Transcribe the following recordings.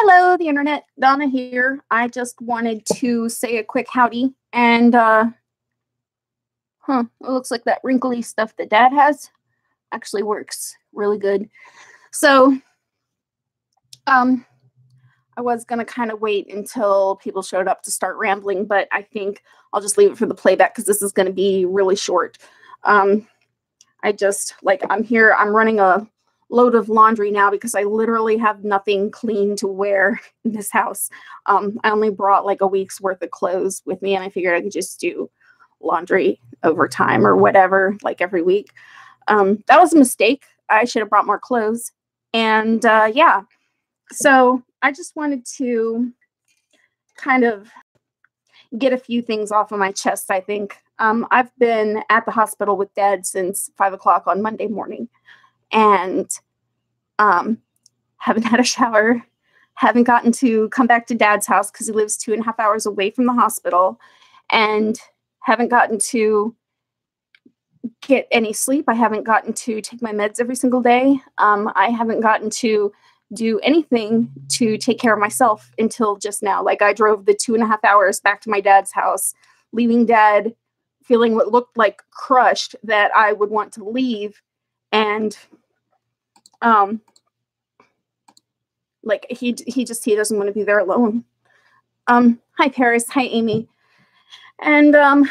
Hello, the internet. Donna here. I just wanted to say a quick howdy. And, it looks like that wrinkly stuff that Dad has actually works really good. So, I was going to kind of wait until people showed up to start rambling, but I think I'll just leave it for the playback because this is going to be really short. I'm here, I'm running a load of laundry now because I literally have nothing clean to wear in this house. I only brought like a week's worth of clothes with me, and I figured I could just do laundry over time or whatever, like every week. That was a mistake. I should have brought more clothes. And yeah, so I just wanted to kind of get a few things off of my chest, I think. I've been at the hospital with Dad since 5 o'clock on Monday morning. And haven't had a shower, haven't gotten to come back to Dad's house because he lives 2.5 hours away from the hospital, and haven't gotten to get any sleep. I haven't gotten to take my meds every single day. I haven't gotten to do anything to take care of myself until just now. Like, I drove the 2.5 hours back to my dad's house, leaving Dad feeling what looked like crushed that I would want to leave. And like he doesn't want to be there alone. Hi Paris, hi Amy. And and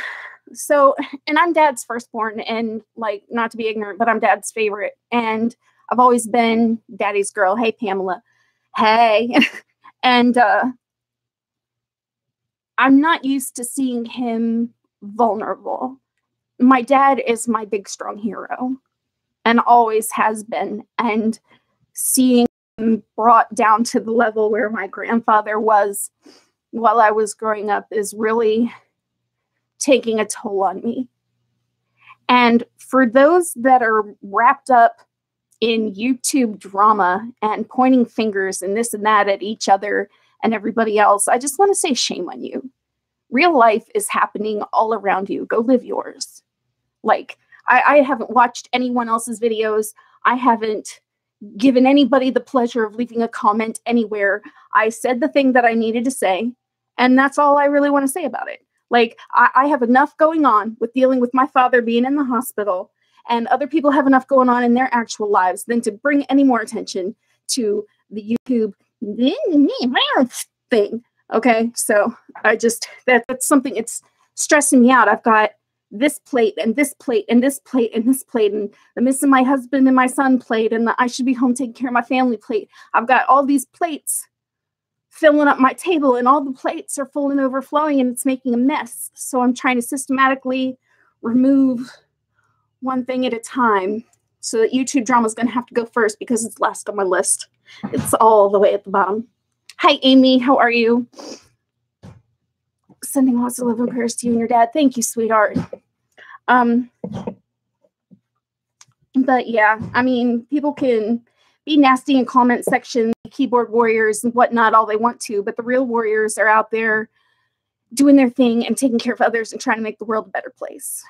I'm Dad's firstborn, and like, not to be ignorant, but I'm Dad's favorite, and I've always been Daddy's girl. Hey Pamela. Hey. And I'm not used to seeing him vulnerable. My dad is my big strong hero and always has been, and seeing him brought down to the level where my grandfather was while I was growing up is really taking a toll on me. And for those that are wrapped up in YouTube drama and pointing fingers and this and that at each other and everybody else, I just want to say shame on you. Real life is happening all around you. Go live yours. Like, I haven't watched anyone else's videos. I haven't given anybody the pleasure of leaving a comment anywhere. I said the thing that I needed to say, and that's all I really want to say about it. Like, I have enough going on with dealing with my father being in the hospital, and other people have enough going on in their actual lives than to bring any more attention to the YouTube thing. Okay, so I just, that's something, it's stressing me out. I've got this plate and this plate and this plate and this plate, and the missing my husband and my son plate, and the I should be home taking care of my family plate. I've got all these plates filling up my table, and all the plates are full and overflowing, and it's making a mess. So I'm trying to systematically remove one thing at a time. So that YouTube drama is going to have to go first because it's last on my list. It's all the way at the bottom. Hi, Amy. How are you? Sending lots of love and prayers to you and your dad. Thank you, sweetheart. But yeah, I mean, people can be nasty in comment section, keyboard warriors and whatnot all they want to, but the real warriors are out there doing their thing and taking care of others and trying to make the world a better place.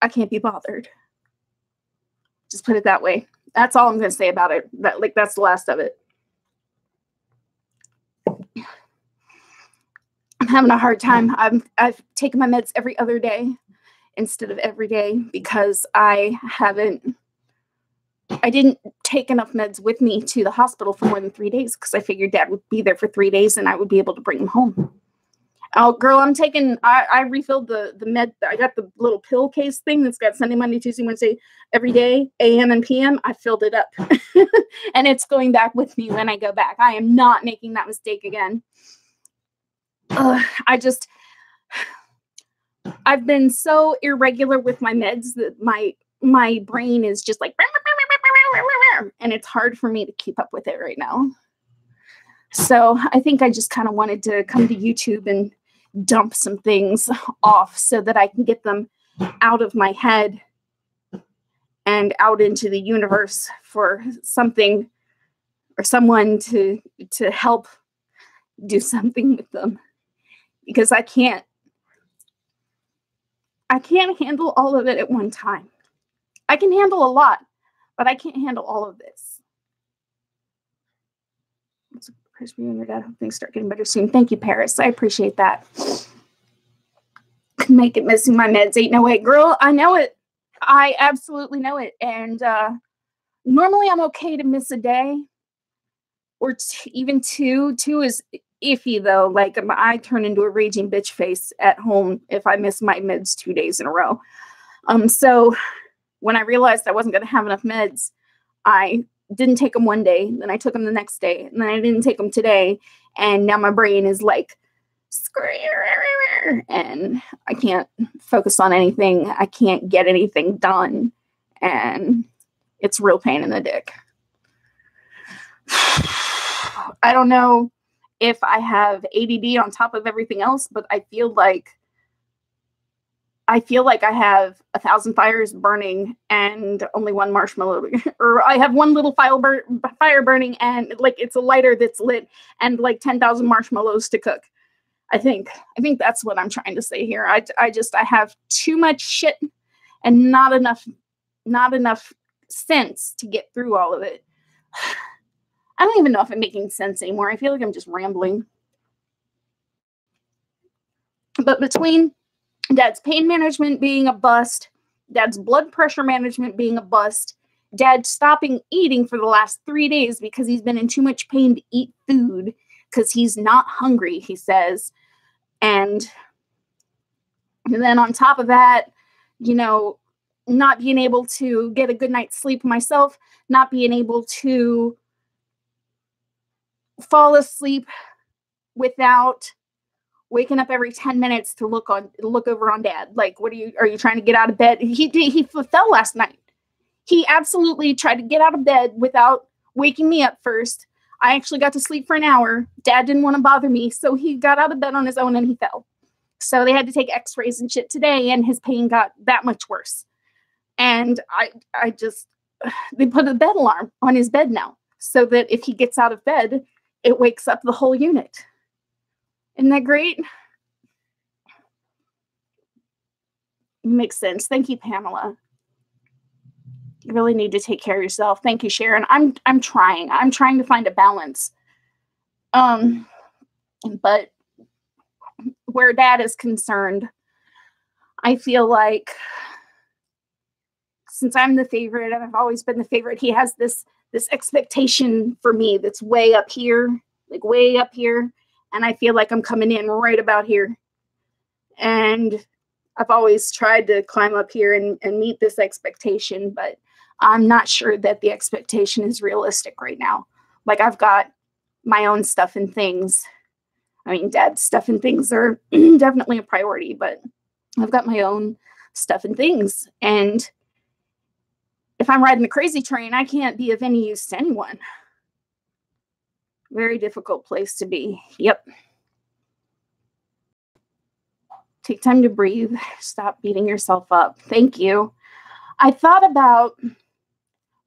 I can't be bothered. Just put it that way. That's all I'm going to say about it. That's the last of it. I'm having a hard time. I've taken my meds every other day instead of every day because I didn't take enough meds with me to the hospital for more than 3 days because I figured Dad would be there for 3 days and I would be able to bring him home. Oh, girl, I refilled the med. I got the little pill case thing that's got Sunday, Monday, Tuesday, Wednesday, every day, AM and PM. I filled it up and it's going back with me when I go back. I am not making that mistake again. I've been so irregular with my meds that my brain is just like, and it's hard for me to keep up with it right now. So I think I just kind of wanted to come to YouTube and dump some things off so that I can get them out of my head and out into the universe for something or someone to help do something with them. Because I can't handle all of it at one time. I can handle a lot, but I can't handle all of this. It's a Praise be your dad. Hope things start getting better soon. Thank you, Paris. I appreciate that. Make it missing my meds. Ain't no way. Girl, I know it. I absolutely know it. And normally I'm okay to miss a day or even two. Two is iffy, though. Like, I turn into a raging bitch face at home if I miss my meds 2 days in a row. So when I realized I wasn't going to have enough meds, I didn't take them one day, then I took them the next day, and then I didn't take them today, and now my brain is like, and I can't focus on anything. I can't get anything done, and it's real pain in the dick. I don't know if I have ADD on top of everything else, but I feel like I have 1,000 fires burning and only one marshmallow, or I have one little fire burning and like it's a lighter that's lit and like 10,000 marshmallows to cook. I think that's what I'm trying to say here. I have too much shit and not enough sense to get through all of it. I don't even know if I'm making sense anymore. I feel like I'm just rambling. But between Dad's pain management being a bust, Dad's blood pressure management being a bust, Dad stopping eating for the last 3 days because he's been in too much pain to eat food because he's not hungry, he says. And then on top of that, you know, not being able to get a good night's sleep myself, not being able to fall asleep without waking up every 10 minutes to look over on Dad. Like, are you trying to get out of bed? He fell last night. He absolutely tried to get out of bed without waking me up first. I actually got to sleep for an hour. Dad didn't want to bother me, so he got out of bed on his own and he fell. So they had to take x-rays and shit today, and his pain got that much worse. And they put a bed alarm on his bed now so that if he gets out of bed, it wakes up the whole unit. Isn't that great? Makes sense. Thank you, Pamela. You really need to take care of yourself. Thank you, Sharon. I'm trying. I'm trying to find a balance. But where Dad is concerned, I feel like since I'm the favorite and I've always been the favorite, he has this expectation for me that's way up here, like way up here. And I feel like I'm coming in right about here. And I've always tried to climb up here and meet this expectation, but I'm not sure that the expectation is realistic right now. Like, I've got my own stuff and things. I mean, Dad's stuff and things are definitely a priority, but I've got my own stuff and things. And if I'm riding the crazy train, I can't be of any use to anyone. Very difficult place to be. Yep. Take time to breathe. Stop beating yourself up. Thank you. I thought about,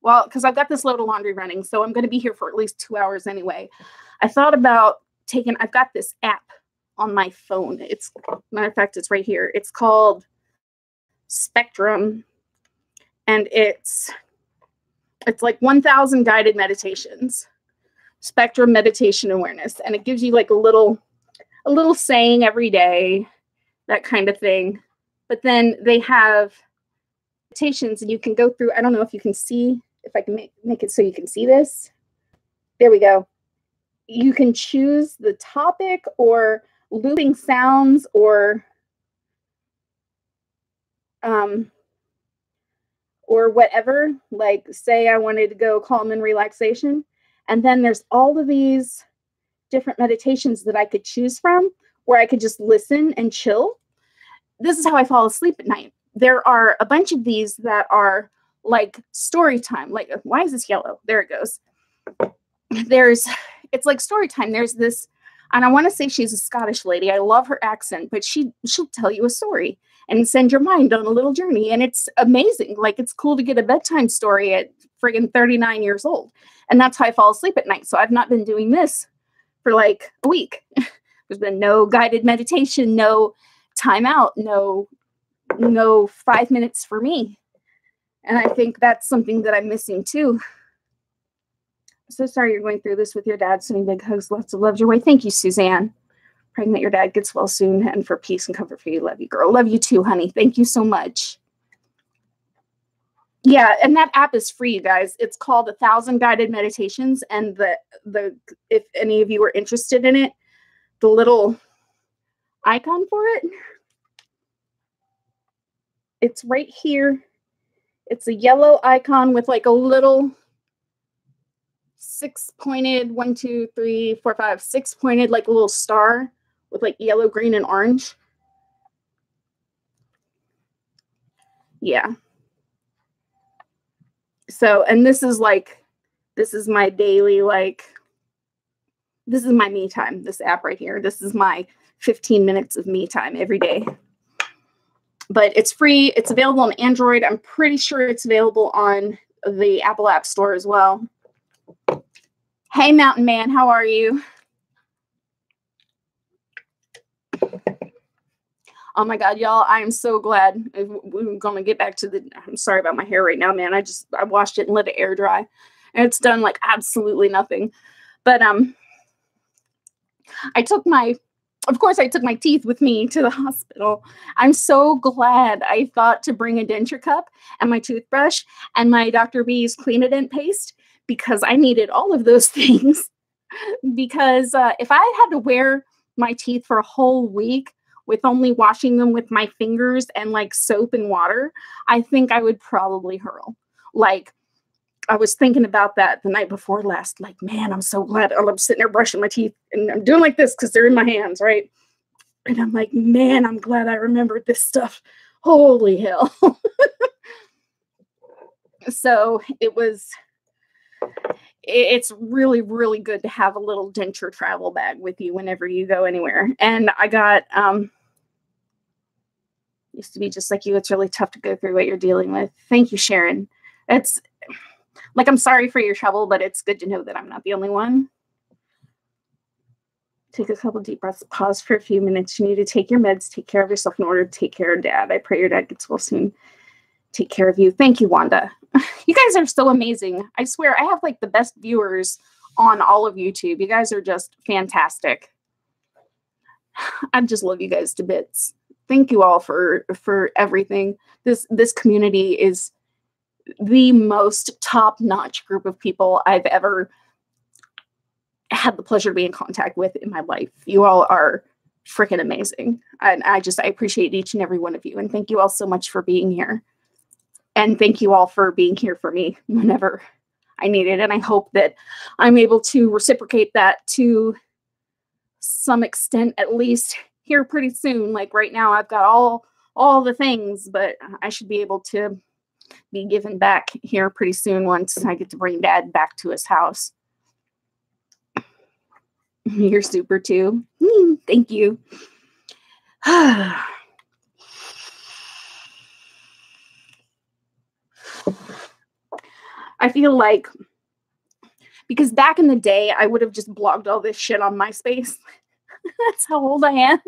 well, because I've got this load of laundry running, so I'm going to be here for at least 2 hours anyway. I thought about I've got this app on my phone. Matter of fact, it's right here. It's called Spectrum, and it's like 1,000 guided meditations. Spectrum meditation awareness, and it gives you like a little saying every day, that kind of thing. But then they have meditations, and you can go through. I don't know if you can see, if I can make it so you can see this. There we go. You can choose the topic or looping sounds or whatever. Like, say I wanted to go calm and relaxation. And then there's all of these different meditations that I could choose from where I could just listen and chill. This is how I fall asleep at night. There are a bunch of these that are like story time. Like, why is this yellow? There it goes. It's like story time. There's this, and I want to say she's a Scottish lady. I love her accent, but she'll tell you a story and send your mind on a little journey. And it's amazing. Like, it's cool to get a bedtime story at friggin' 39 years old. And that's how I fall asleep at night. So I've not been doing this for like a week. There's been no guided meditation, no time out, no 5 minutes for me. And I think that's something that I'm missing too. So sorry you're going through this with your dad. Sending big hugs, lots of love your way. Thank you, Suzanne. Praying that your dad gets well soon and for peace and comfort for you. Love you, girl. Love you too, honey. Thank you so much. Yeah, and that app is free, you guys. It's called 1,000 Guided Meditations, and the if any of you are interested in it, the little icon for it, it's right here. It's a yellow icon with like a little 6-pointed, 1, 2, 3, 4, 5, 6-pointed, like a little star with like yellow, green, and orange. Yeah. So, and this is my daily, like, this is my me time, this app right here. This is my 15 minutes of me time every day. But it's free. It's available on Android. I'm pretty sure it's available on the Apple App Store as well. Hey, Mountain Man, how are you? Oh my God, y'all, I am so glad. We're going to get back to I'm sorry about my hair right now, man. I washed it and let it air dry. And it's done like absolutely nothing. But I took my teeth with me to the hospital. I'm so glad I thought to bring a denture cup and my toothbrush and my Dr. B's Clean-A-Dent paste, because I needed all of those things. Because if I had to wear my teeth for a whole week with only washing them with my fingers and like soap and water, I think I would probably hurl. Like, I was thinking about that the night before last. Like, man, I'm so glad I'm sitting there brushing my teeth and I'm doing like this because they're in my hands, right? And I'm like, man, I'm glad I remembered this stuff. Holy hell. So it's really, really good to have a little denture travel bag with you whenever you go anywhere. And I got, used to be just like you. It's really tough to go through what you're dealing with. Thank you, Sharon. It's like, I'm sorry for your trouble, but it's good to know that I'm not the only one. Take a couple deep breaths, pause for a few minutes. You need to take your meds, take care of yourself in order to take care of Dad. I pray your dad gets well soon. Take care of you. Thank you, Wanda. You guys are so amazing. I swear, I have like the best viewers on all of YouTube. You guys are just fantastic. I just love you guys to bits. Thank you all for everything. This community is the most top-notch group of people I've ever had the pleasure to be in contact with in my life. You all are freaking amazing. And I appreciate each and every one of you. And thank you all so much for being here. And thank you all for being here for me whenever I need it. And I hope that I'm able to reciprocate that to some extent, at least here pretty soon. Like right now, I've got all the things, but I should be able to be given back here pretty soon once I get to bring Dad back to his house. You're super too. Thank you. I feel like, because back in the day, I would have just blogged all this shit on MySpace. That's how old I am.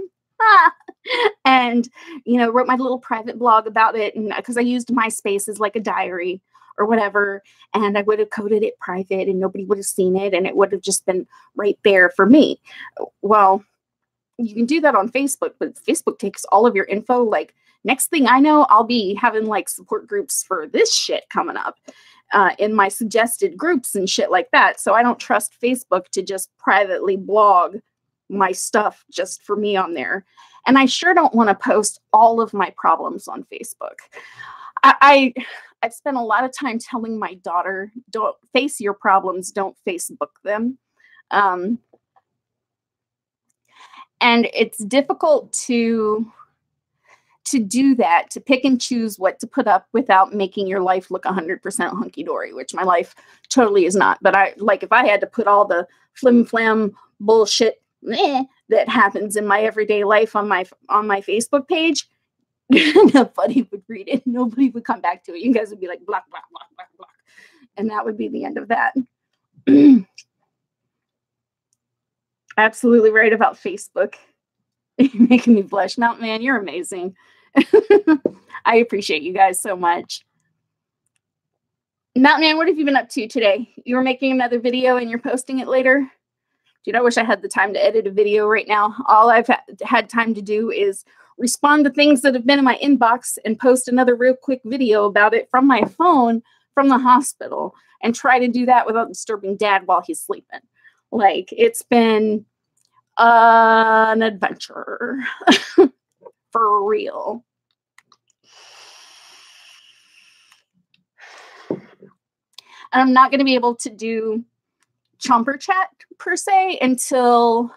And, wrote my little private blog about it. And because I used MySpace as like a diary or whatever, and I would have coded it private and nobody would have seen it. And it would have just been right there for me. Well, you can do that on Facebook, but Facebook takes all of your info. Like, next thing I know, I'll be having like support groups for this shit coming up in my suggested groups and shit like that. So I don't trust Facebook to just privately blog my stuff just for me on there. And I sure don't want to post all of my problems on Facebook. I've spent a lot of time telling my daughter, don't face your problems, don't Facebook them. And it's difficult to do that, to pick and choose what to put up without making your life look 100% hunky-dory, which my life totally is not. But if I had to put all the flim-flam bullshit that happens in my everyday life on my Facebook page, nobody would read it. Nobody would come back to it. You guys would be like, block, block, block, block, block. And that would be the end of that. Absolutely right about Facebook. You're making me blush. Mountain Man, you're amazing. I appreciate you guys so much. Mountain, what have you been up to today? You were making another video and you're posting it later? Dude, I wish I had the time to edit a video right now. All I've had time to do is respond to things that have been in my inbox and post another real quick video about it from my phone from the hospital and try to do that without disturbing Dad while he's sleeping. Like, it's been an adventure for real. And I'm not going to be able to do Chomper Chat per se until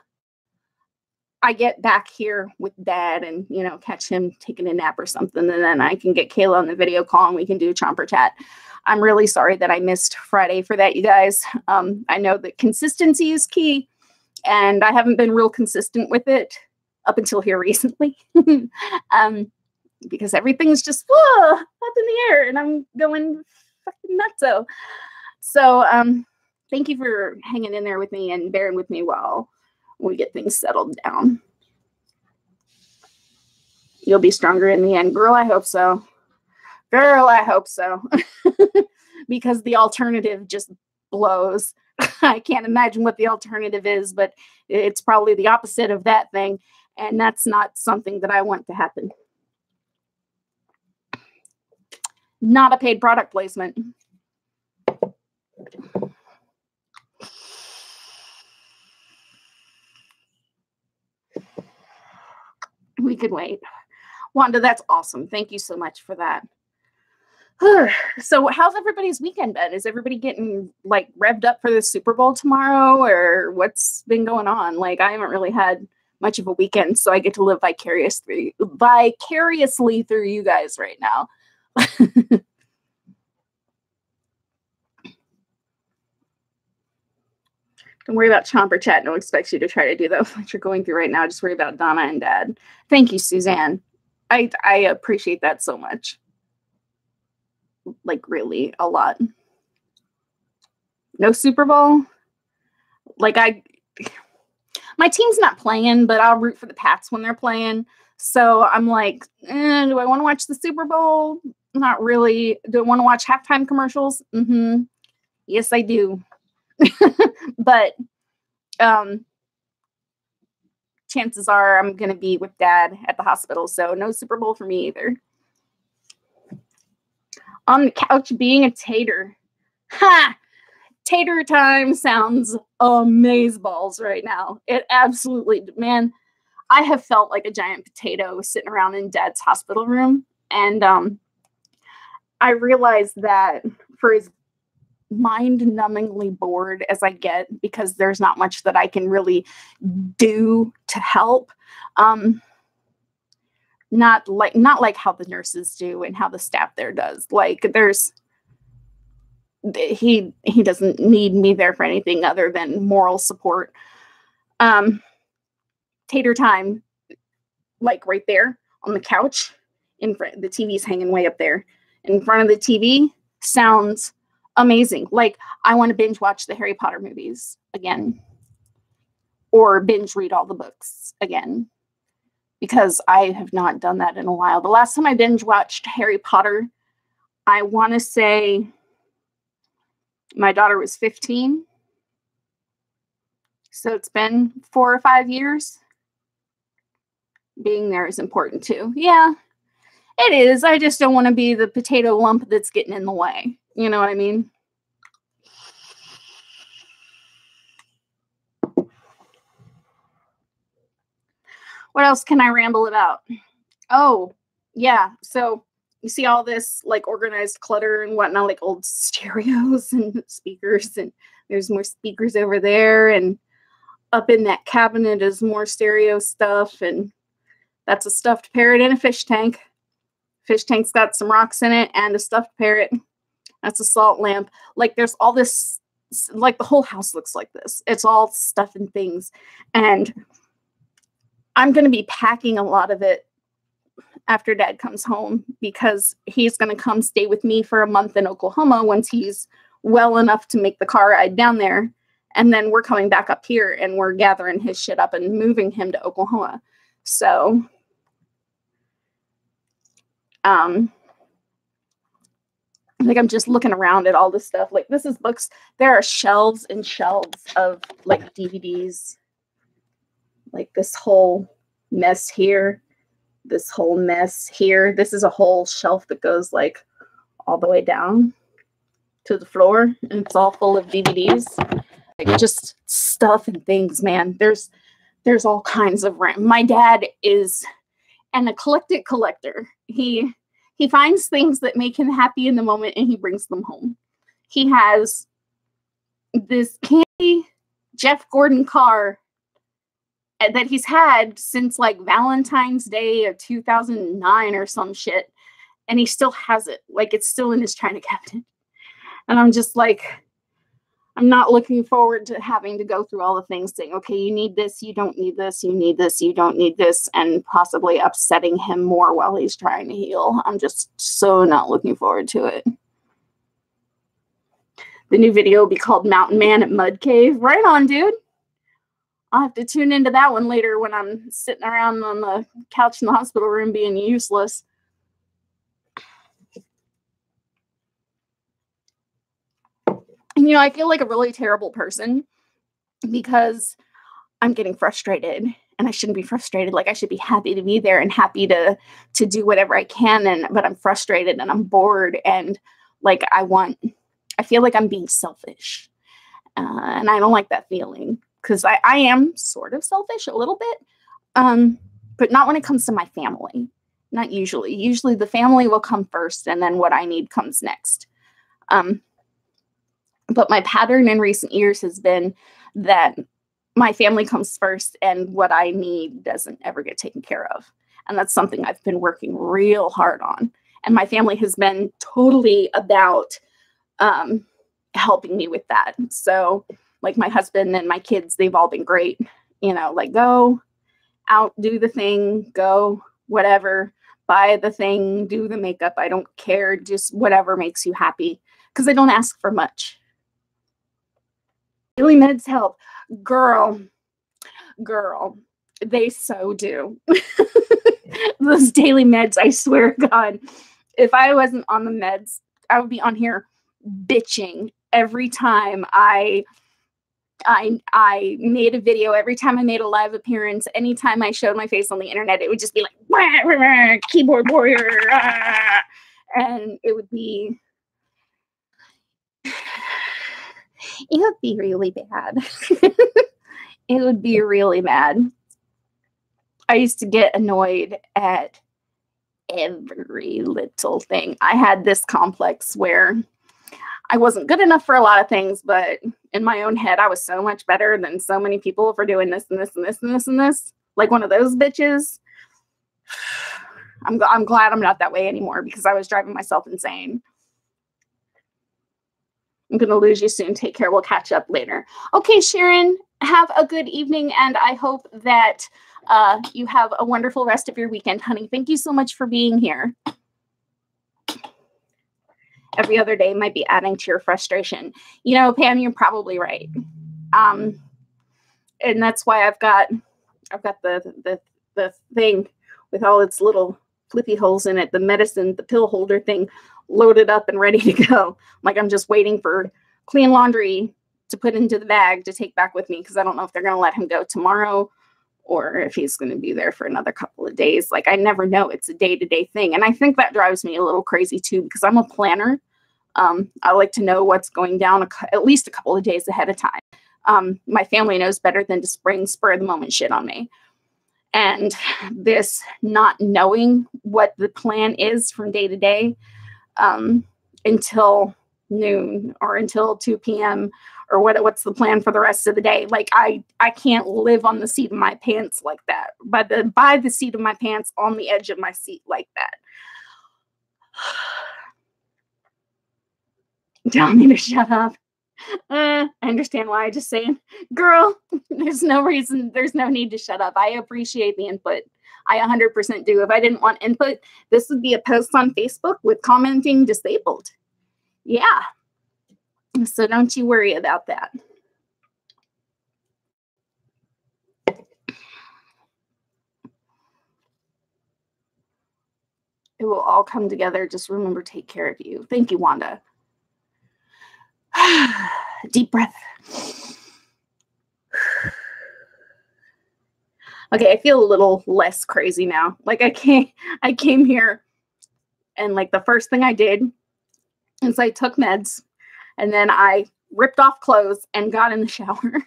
I get back here with Dad and, you know, catch him taking a nap or something. And then I can get Kayla on the video call and we can do Chomper Chat. I'm really sorry that I missed Friday for that, you guys. I know that consistency is key and I haven't been real consistent with it up until here recently. Because everything's just up in the air and I'm going fucking nutso. So thank you for hanging in there with me and bearing with me while we get things settled down. You'll be stronger in the end. Girl, I hope so. Girl, I hope so. Because the alternative just blows. I can't imagine what the alternative is, but it's probably the opposite of that thing. And that's not something that I want to happen. Not a paid product placement. We could wait. Wanda, that's awesome. Thank you so much for that. So how's everybody's weekend been? Is everybody getting like revved up for the Super Bowl tomorrow, or what's been going on? Like, I haven't really had much of a weekend, so I get to live vicariously through you guys right now. Don't worry about Chomper Chat. No one expects you to try to do that what you're going through right now. Just worry about Donna and Dad. Thank you, Suzanne. I appreciate that so much. Like, really, a lot. No Super Bowl? Like, my team's not playing, but I'll root for the Pats when they're playing. So I'm like, do I want to watch the Super Bowl? Not really. Do I want to watch halftime commercials? Mm-hmm. Yes, I do. But chances are I'm going to be with Dad at the hospital. So no Super Bowl for me either. On the couch being a tater. Ha! Tater time sounds amazeballs right now. It absolutely, man, I have felt like a giant potato sitting around in Dad's hospital room. And I realized that for as mind-numbingly bored as I get, because there's not much that I can really do to help. Not like how the nurses do and how the staff there does. Like, he doesn't need me there for anything other than moral support. Tater time, like right there on the couch in front, the TV's hanging way up there in front of the TV, sounds amazing. Like, I want to binge watch the Harry Potter movies again, or binge read all the books again, because I have not done that in a while. The last time I binge watched Harry Potter, I want to say my daughter was 15. So it's been 4 or 5 years. Being there is important too. Yeah, it is. I just don't want to be the potato lump that's getting in the way. You know what I mean? What else can I ramble about? Oh, yeah. So you see all this like organized clutter and whatnot, like old stereos and speakers, and there's more speakers over there, and up in that cabinet is more stereo stuff, and that's a stuffed parrot in a fish tank. Fish tank's got some rocks in it and a stuffed parrot. That's a salt lamp. Like, there's all this, like, the whole house looks like this. It's all stuff and things. And I'm going to be packing a lot of it after Dad comes home, because he's going to come stay with me for a month in Oklahoma once he's well enough to make the car ride down there. And then we're coming back up here and we're gathering his shit up and moving him to Oklahoma. So, Like, I'm just looking around at all this stuff. Like, this is books. There are shelves and shelves of like DVDs. Like this whole mess here. This whole mess here. This is a whole shelf that goes like all the way down to the floor, and it's all full of DVDs. Like, just stuff and things, man. There's all kinds of my dad is an eclectic collector. He finds things that make him happy in the moment and he brings them home. He has this candy Jeff Gordon car that he's had since like Valentine's Day of 2009 or some shit. And he still has it. Like, it's still in his china cabinet. And I'm just like, I'm not looking forward to having to go through all the things saying, okay, you need this, you don't need this, you need this, you don't need this, and possibly upsetting him more while he's trying to heal. I'm just so not looking forward to it. The new video will be called Mountain Man at Mud Cave. Right on, dude. I'll have to tune into that one later when I'm sitting around on the couch in the hospital room being useless. And, I feel like a really terrible person because I'm getting frustrated, and I shouldn't be frustrated. Like, I should be happy to be there and happy to do whatever I can. But I'm frustrated and I'm bored, and like, I feel like I'm being selfish. And I don't like that feeling because I am sort of selfish a little bit. But not when it comes to my family. Not usually. Usually the family will come first, and then what I need comes next. But my pattern in recent years has been that my family comes first and what I need doesn't ever get taken care of. And that's something I've been working real hard on. And my family has been totally about helping me with that. So like my husband and my kids, they've all been great. Like, go out, do the thing, go whatever, buy the thing, do the makeup. I don't care. Just whatever makes you happy, because I don't ask for much. Daily meds help. Girl, they so do. Those daily meds, I swear to God, if I wasn't on the meds, I would be on here bitching every time I made a video, every time I made a live appearance, anytime I showed my face on the internet, it would just be like, wah, wah, wah, keyboard warrior, and it would be really bad. It would be really bad. I used to get annoyed at every little thing. I had this complex where I wasn't good enough for a lot of things, but in my own head, I was so much better than so many people for doing this and this and this and this and this. Like one of those bitches. I'm glad I'm not that way anymore because I was driving myself insane. I'm going to lose you soon. Take care. We'll catch up later. Okay, Sharon, have a good evening, and I hope that you have a wonderful rest of your weekend, honey. Thank you so much for being here. Every other day might be adding to your frustration. Pam, you're probably right. And that's why I've got the thing with all its little flippy holes in it, the pill holder thing loaded up and ready to go. Like, I'm just waiting for clean laundry to put into the bag to take back with me, because I don't know if they're going to let him go tomorrow or if he's going to be there for another couple of days. Like, I never know. It's a day-to-day thing. And I think that drives me a little crazy too, because I'm a planner. I like to know what's going down at least a couple of days ahead of time. My family knows better than to spur of the moment shit on me. And this not knowing what the plan is from day to day until noon or until 2 p.m. or what's the plan for the rest of the day. Like, I can't live on the seat of my pants like that. By the seat of my pants, on the edge of my seat like that. Tell me to shut up. I understand why. I just saying, girl, there's no need to shut up. I appreciate the input. I 100% do. If I didn't want input, this would be a post on Facebook with commenting disabled. Yeah. So don't you worry about that. It will all come together. Just remember, take care of you. Thank you, Wanda. Deep breath. Okay, I feel a little less crazy now. Like I came here and like the first thing I did is I took meds and then I ripped off clothes and got in the shower.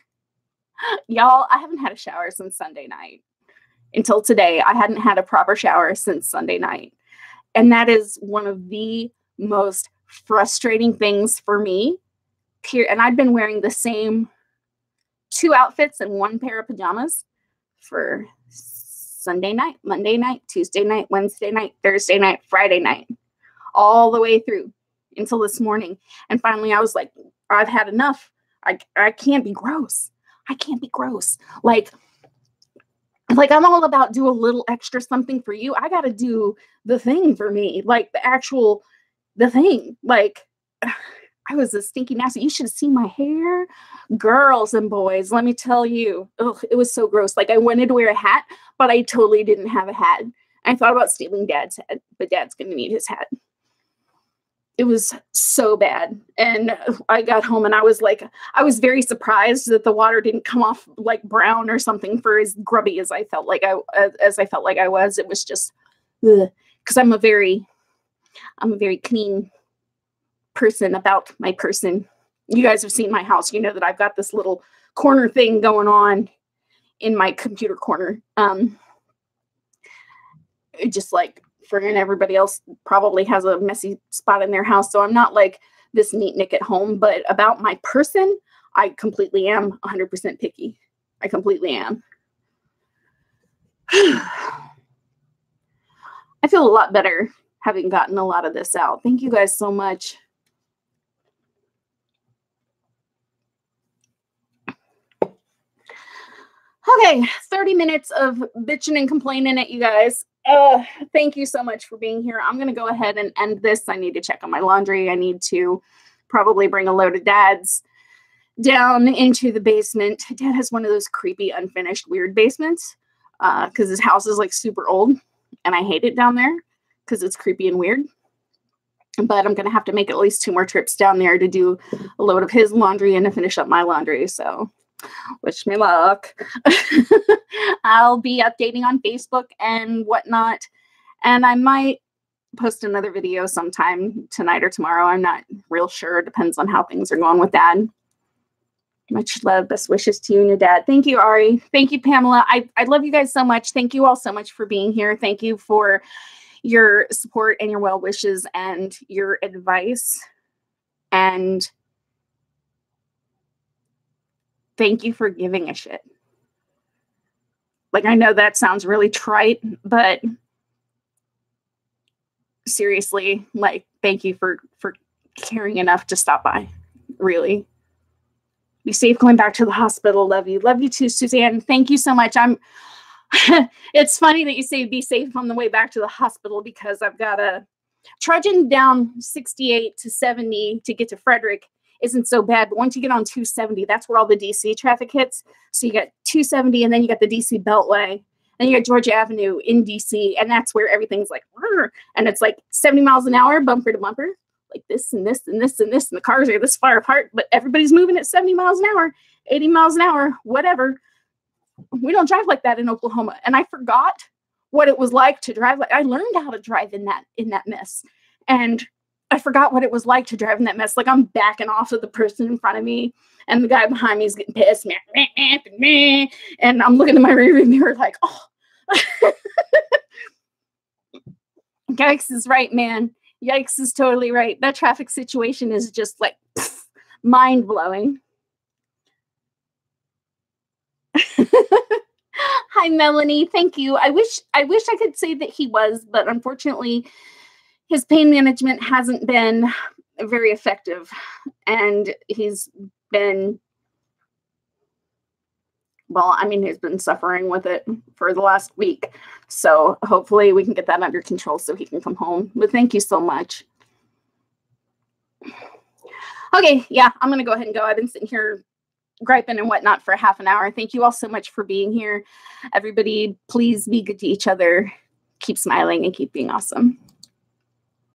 Y'all, I haven't had a shower since Sunday night. Until today, I hadn't had a proper shower since Sunday night. And that is one of the most frustrating things for me. And I've been wearing the same 2 outfits and 1 pair of pajamas for Sunday night, Monday night, Tuesday night, Wednesday night, Thursday night, Friday night, all the way through until this morning. And finally I was like, I've had enough. I can't be gross. I can't be gross. Like I'm all about do a little extra something for you. I got to do the thing for me, like the thing. Like I was a stinky nasty. You should have seen my hair. Girls and boys, let me tell you, it was so gross. Like I wanted to wear a hat, but I totally didn't have a hat. I thought about stealing Dad's hat, but Dad's going to need his hat. It was so bad. And I got home and I was very surprised that the water didn't come off like brown or something for as grubby as I felt like I was. It was just, because I'm a very clean person about my person. You guys have seen my house. You know that I've got this little corner thing going on in my computer corner. Just like friggin' everybody else probably has a messy spot in their house. So I'm not like this neat Nick at home, but about my person, I completely am 100% picky. I completely am. I feel a lot better having gotten a lot of this out. Thank you guys so much. Okay, 30 minutes of bitching and complaining at you guys. Thank you so much for being here. I'm going to go ahead and end this. I need to check on my laundry. I need to probably bring a load of Dad's down into the basement. Dad has one of those creepy, unfinished, weird basements because his house is like super old and I hate it down there because it's creepy and weird. But I'm going to have to make at least 2 more trips down there to do a load of his laundry and to finish up my laundry. So wish me luck. I'll be updating on Facebook and whatnot. And I might post another video sometime tonight or tomorrow. I'm not real sure. It depends on how things are going with Dad. Much love. Best wishes to you and your dad. Thank you, Ari. Thank you, Pamela. I love you guys so much. Thank you all so much for being here. Thank you for your support and your well wishes and your advice. And thank you for giving a shit. Like, I know that sounds really trite, but seriously, like, thank you for caring enough to stop by. Really. Be safe going back to the hospital. Love you. Love you too, Suzanne. Thank you so much. It's funny that you say be safe on the way back to the hospital because I've got a trudging down 68 to 70 to get to Frederick isn't so bad. But once you get on 270, that's where all the DC traffic hits. So you got 270 and then you got the DC Beltway and you got Georgia Avenue in DC. And that's where everything's like, and it's like 70 miles an hour, bumper to bumper, like this and this and this and this. And the cars are this far apart, but everybody's moving at 70 miles an hour, 80 miles an hour, whatever. We don't drive like that in Oklahoma. And I forgot what it was like to drive. Like I learned how to drive in that mess. And I forgot what it was like to drive in that mess. Like I'm backing off of the person in front of me and the guy behind me is getting pissed. And I'm looking in my rearview mirror like, oh. Yikes is right, man. Yikes is totally right. That traffic situation is just like mind-blowing. Hi, Melanie. Thank you. I wish I could say that he was, but unfortunately, his pain management hasn't been very effective, and he's been, well, I mean, he's been suffering with it for the last week. So hopefully we can get that under control so he can come home. But thank you so much. Okay, yeah, I'm going to go ahead and go. I've been sitting here griping and whatnot for half an hour. Thank you all so much for being here. Everybody, please be good to each other. Keep smiling and keep being awesome.